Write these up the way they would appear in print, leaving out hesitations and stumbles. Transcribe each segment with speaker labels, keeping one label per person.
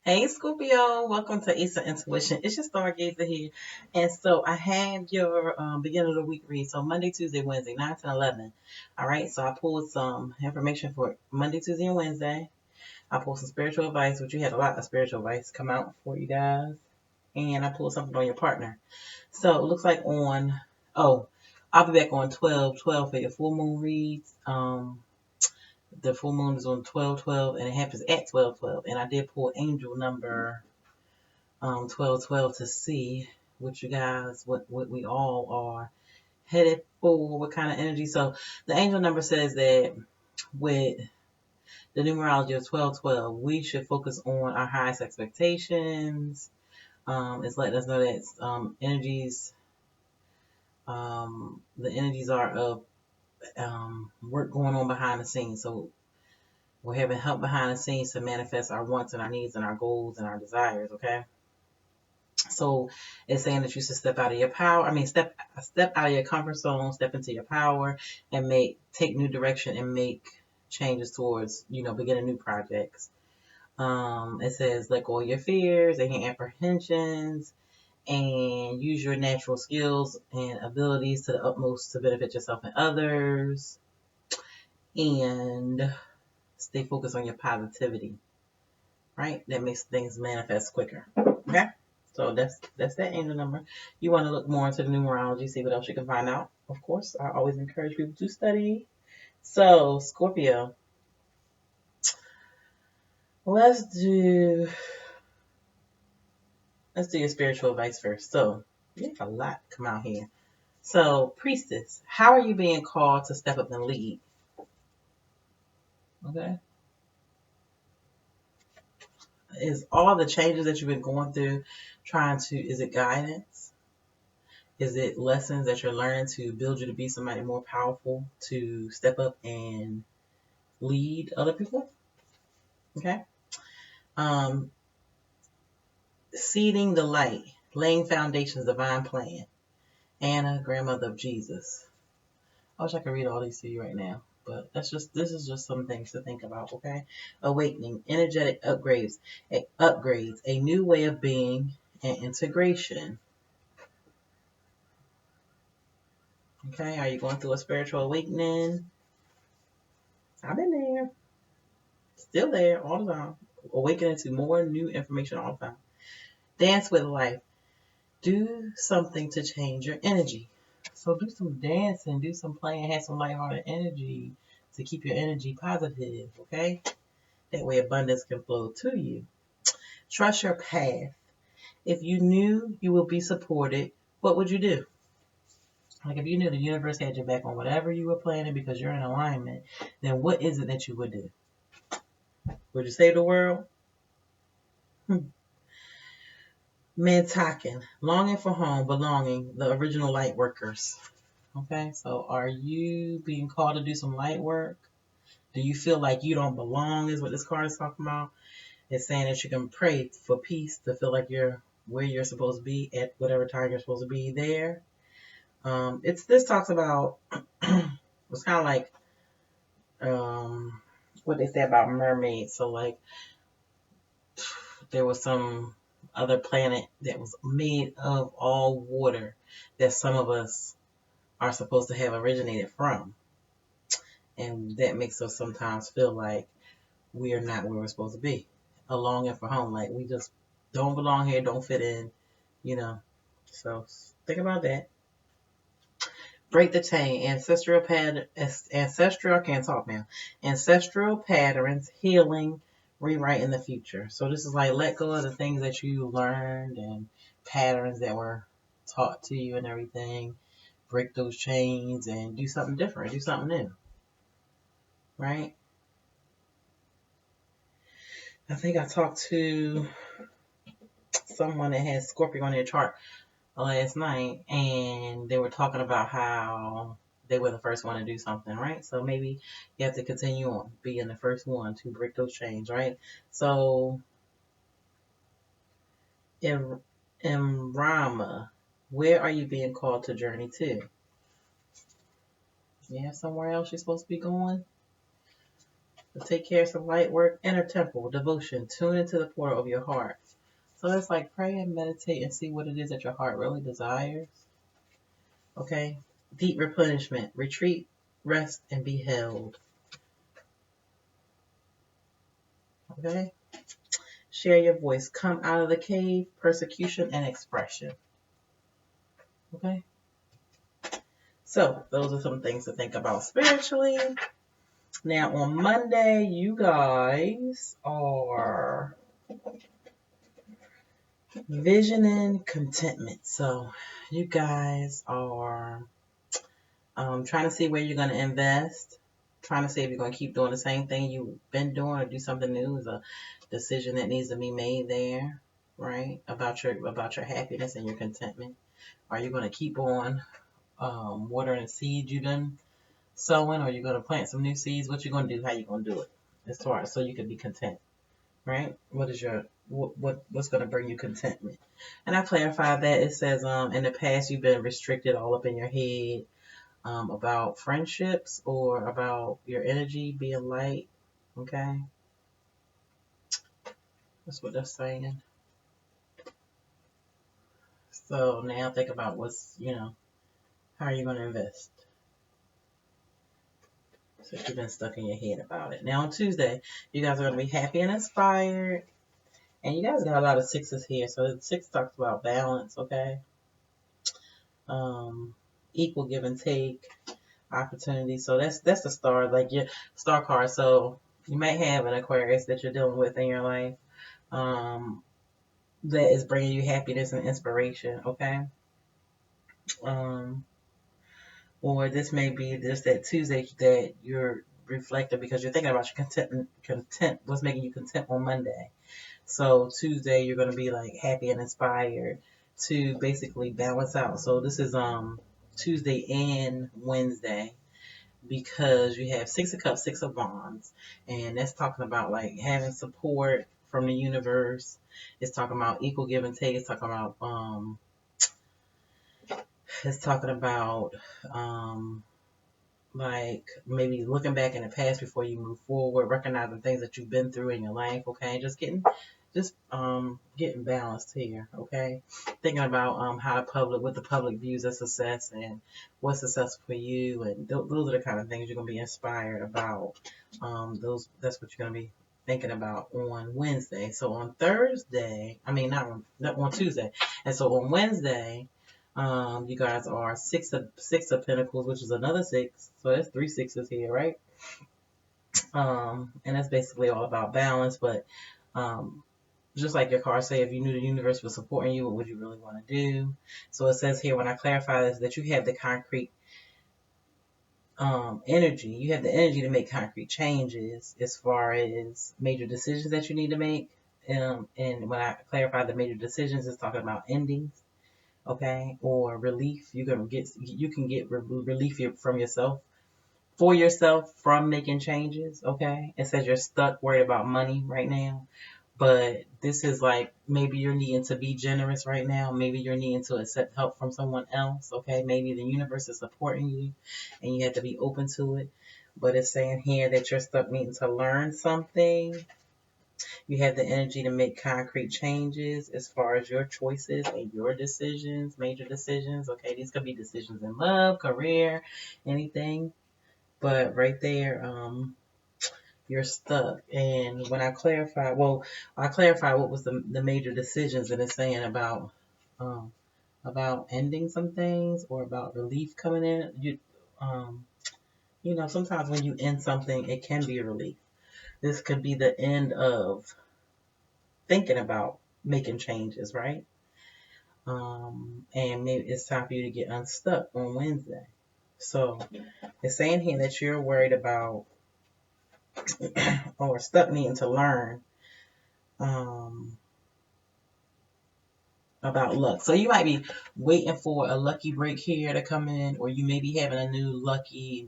Speaker 1: Hey Scorpio, welcome to Issa Intuition. It's your Stargazer here. And so I have your beginning of the week read. So Monday, Tuesday, Wednesday, 9 to 11. All right, so I pulled some information for Monday, Tuesday, and Wednesday. I pulled some spiritual advice, which you had a lot of spiritual advice come out for you guys. And I pulled something on your partner. So it looks like I'll be back on 12/12 for your full moon reads. The full moon is on 12/12 and it happens at 12/12. And I did pull angel number 12/12 to see what you guys, what we all are headed for, what kind of energy. So the angel number says that with the numerology of 12/12, we should focus on our highest expectations. It's letting us know that the energies are of work going on behind the scenes. So we're having help behind the scenes to manifest our wants and our needs and our goals and our desires. Okay. So it's saying that you should step out of your power. Step out of your comfort zone, step into your power, and take new direction and make changes towards beginning new projects. It says let go of your fears and your apprehensions, and use your natural skills and abilities to the utmost to benefit yourself and others, and stay focused on your positivity. Right, that makes things manifest quicker. Okay. So that's that angel number. You want to look more into the numerology, see what else you can find out. Of course, I always encourage people to study. So Scorpio, let's do let's do your spiritual advice first. So you have a lot come out here. So priestess, how are you being called to step up and lead? Okay, is all the changes that you've been going through is it guidance? Is it lessons that you're learning to build you to be somebody more powerful to step up and lead other people? Okay. Um, Seeding the light, laying foundations, divine plan. Anna, grandmother of Jesus. I wish I could read all these to you right now, but this is just some things to think about. Okay. Awakening, energetic upgrades, a new way of being, and integration. Okay. Are you going through a spiritual awakening? I've been there. Still there all the time. Awakening to more new information all the time. Dance with life. Do something to change your energy. So do some dancing, do some playing, have some lighthearted energy to keep your energy positive, okay? That way abundance can flow to you. Trust your path. If you knew you would be supported, what would you do? Like if you knew the universe had your back on whatever you were planning because you're in alignment, then what is it that you would do? Would you save the world? Talking, longing for home, belonging, the original light workers. Okay, so are you being called to do some light work? Do you feel like you don't belong, is what this card is talking about? It's saying that you can pray for peace to feel like you're where you're supposed to be at whatever time you're supposed to be there. This talks about it's kind of like what they say about mermaids. So like there was some other planet that was made of all water that some of us are supposed to have originated from. And that makes us sometimes feel like we are not where we're supposed to be. A longing for home. Like we just don't belong here, don't fit in, you know. So think about that. Break the chain. Ancestral, I can't talk now. Ancestral patterns, healing, rewriting the future. So this is like let go of the things that you learned and patterns that were taught to you and everything. Break those chains and do something different, do something new, right? I think I talked to someone that has Scorpio on their chart last night, and they were talking about how they were the first one to do something, right? So maybe you have to continue on being the first one to break those chains, right? So in Rama, where are you being called to journey to? You have somewhere else you're supposed to be going? To take care of some light work, inner temple, devotion, tune into the portal of your heart. So it's like pray and meditate and see what it is that your heart really desires. Okay? Deep replenishment, retreat, rest, and be held. Okay? Share your voice. Come out of the cave, persecution, and expression. Okay? So those are some things to think about spiritually. Now on Monday, you guys are vision and contentment. So you guys are trying to see where you're going to invest, trying to see if you're going to keep doing the same thing you've been doing or do something new. Is a decision that needs to be made there, right? About your happiness and your contentment. Are you going to keep on watering the seeds you've been sowing, or are you going to plant some new seeds? What you going to do? How you going to do it? As far as so you can be content, right? What is your what's going to bring you contentment? And I clarified that it says in the past you've been restricted all up in your head about friendships or about your energy being light. Okay, that's what that's saying. So now think about how are you going to invest? So you've been stuck in your head about it. Now on Tuesday, you guys are going to be happy and inspired. And you guys got a lot of sixes here. So the six talks about balance, okay? Equal give and take, opportunity. So that's the star, like your star card. So you might have an Aquarius that you're dealing with in your life. That is bringing you happiness and inspiration, okay? Or this may be just that Tuesday that you're reflecting because you're thinking about your what's making you content on Monday. So Tuesday you're going to be like happy and inspired to basically balance out. So this is Tuesday and Wednesday because you have Six of Cups, Six of Wands, and that's talking about like having support from the universe. It's talking about equal give and take. It's talking about like maybe looking back in the past before you move forward, recognizing things that you've been through in your life, okay? Getting balanced here, okay? Thinking about how what the public views as success and what's success for you, and those are the kind of things you're gonna be inspired about. That's what you're gonna be thinking about on Wednesday. So on Thursday, I mean not on Tuesday, and so on Wednesday. You guys are six of Pentacles, which is another six. So that's three sixes here, right? And that's basically all about balance. But just like your cards say, if you knew the universe was supporting you, what would you really want to do? So it says here, when I clarify this, that you have the concrete energy. You have the energy to make concrete changes as far as major decisions that you need to make. And when I clarify the major decisions, it's talking about endings. Okay, or relief. You can get relief from yourself for yourself from making changes. Okay, it says you're stuck worried about money right now, but this is like maybe you're needing to be generous right now. Maybe you're needing to accept help from someone else. Okay, maybe the universe is supporting you, and you have to be open to it. But it's saying here that you're stuck needing to learn something. You have the energy to make concrete changes as far as your choices and your decisions, major decisions. Okay, these could be decisions in love, career, anything. But right there, you're stuck. And when I clarify what was the major decisions, and it's saying about ending some things or about relief coming in. Sometimes when you end something, it can be a relief. This could be the end of thinking about making changes, right? And maybe it's time for you to get unstuck on Wednesday. So it's saying here that you're worried about or stuck needing to learn about luck. So you might be waiting for a lucky break here to come in, or you may be having a new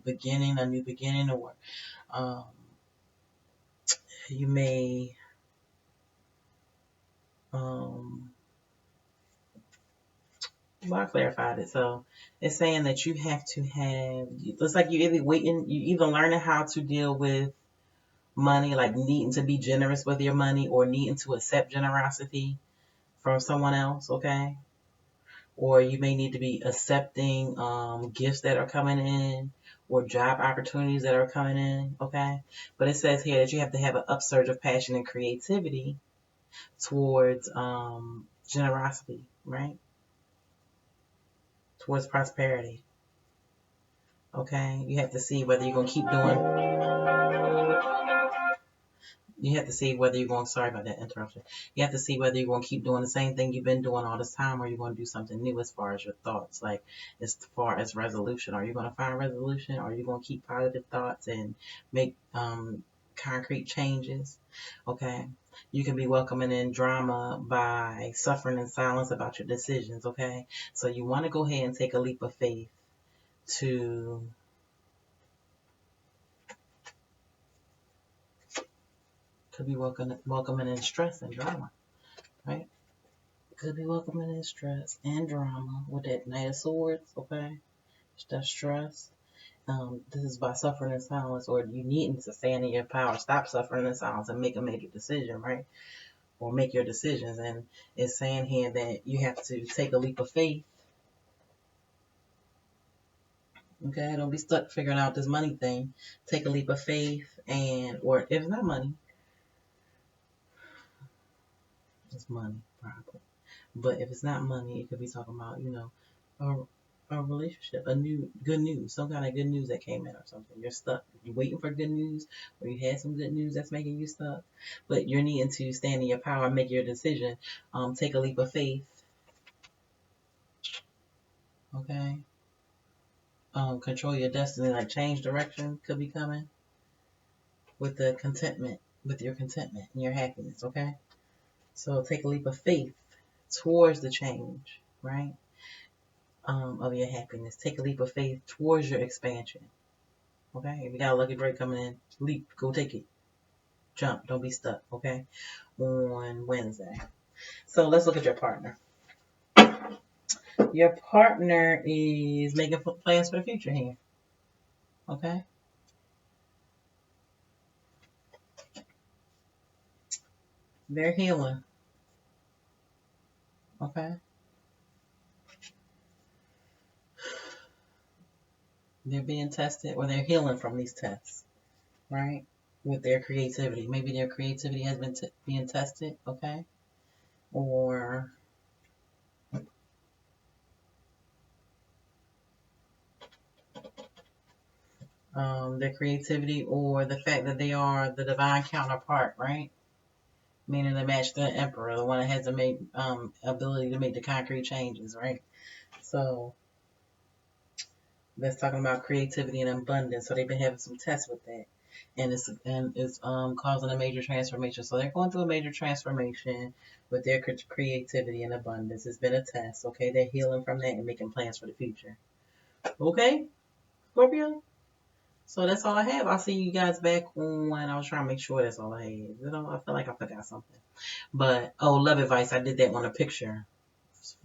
Speaker 1: beginning, or you may I clarified it. So it's saying that you have to have, looks like you either learning how to deal with money, like needing to be generous with your money or needing to accept generosity from someone else, okay? Or you may need to be accepting gifts that are coming in or job opportunities that are coming in, okay? But it says here that you have to have an upsurge of passion and creativity towards generosity, right? Towards prosperity, okay? You have to see whether you're going to keep doing You have to see whether you're going, sorry about that interruption. You have to see whether you're going to keep doing the same thing you've been doing all this time or you're going to do something new as far as your thoughts. Like as far as resolution, are you going to find resolution? Or are you going to keep positive thoughts and make concrete changes? Okay. You can be welcoming in drama by suffering in silence about your decisions. Okay. So you want to go ahead and take a leap of faith to could be welcoming in stress and drama, right? Could be welcoming in stress and drama with that Knight of Swords, okay? That's stress. This is by suffering in silence or you needing to stand in your power. Stop suffering in silence and make a major decision, right? Or make your decisions. And it's saying here that you have to take a leap of faith. Okay, don't be stuck figuring out this money thing. Take a leap of faith or if it's not money, it's money, probably. But if it's not money, it could be talking about, a relationship, a new good news, some kind of good news that came in or something. You're stuck. You're waiting for good news, or you had some good news that's making you stuck. But you're needing to stand in your power and make your decision. Take a leap of faith. Okay. Control your destiny, like change direction could be coming with your contentment and your happiness. Okay. So take a leap of faith towards the change, right? Of your happiness. Take a leap of faith towards your expansion. Okay? If you got a lucky break coming in, leap, go take it. Jump, don't be stuck, okay? On Wednesday. So let's look at your partner. Your partner is making plans for the future here. Okay? They're healing. Okay? They're being tested or they're healing from these tests, right? With their creativity. Maybe their creativity has been being tested, okay? Or their creativity or the fact that they are the divine counterpart, right? Meaning they match the emperor, the one that has the ability to make the concrete changes, right? So that's talking about creativity and abundance. So they've been having some tests with that, and it's causing a major transformation. So they're going through a major transformation with their creativity and abundance. It's been a test. Okay, they're healing from that and making plans for the future. Okay, Scorpio. So that's all I have. I'll see you guys back on. I was trying to make sure that's all I had. I feel like I forgot something. But love advice. I did that on a picture.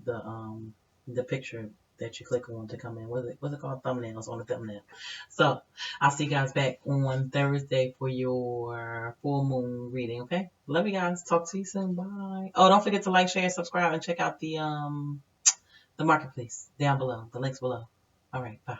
Speaker 1: The picture that you click on to come in. What's it called? Thumbnails on the thumbnail. So I'll see you guys back on Thursday for your full moon reading. Okay. Love you guys. Talk to you soon. Bye. Oh, don't forget to like, share, subscribe, and check out the marketplace down below. The links below. All right. Bye.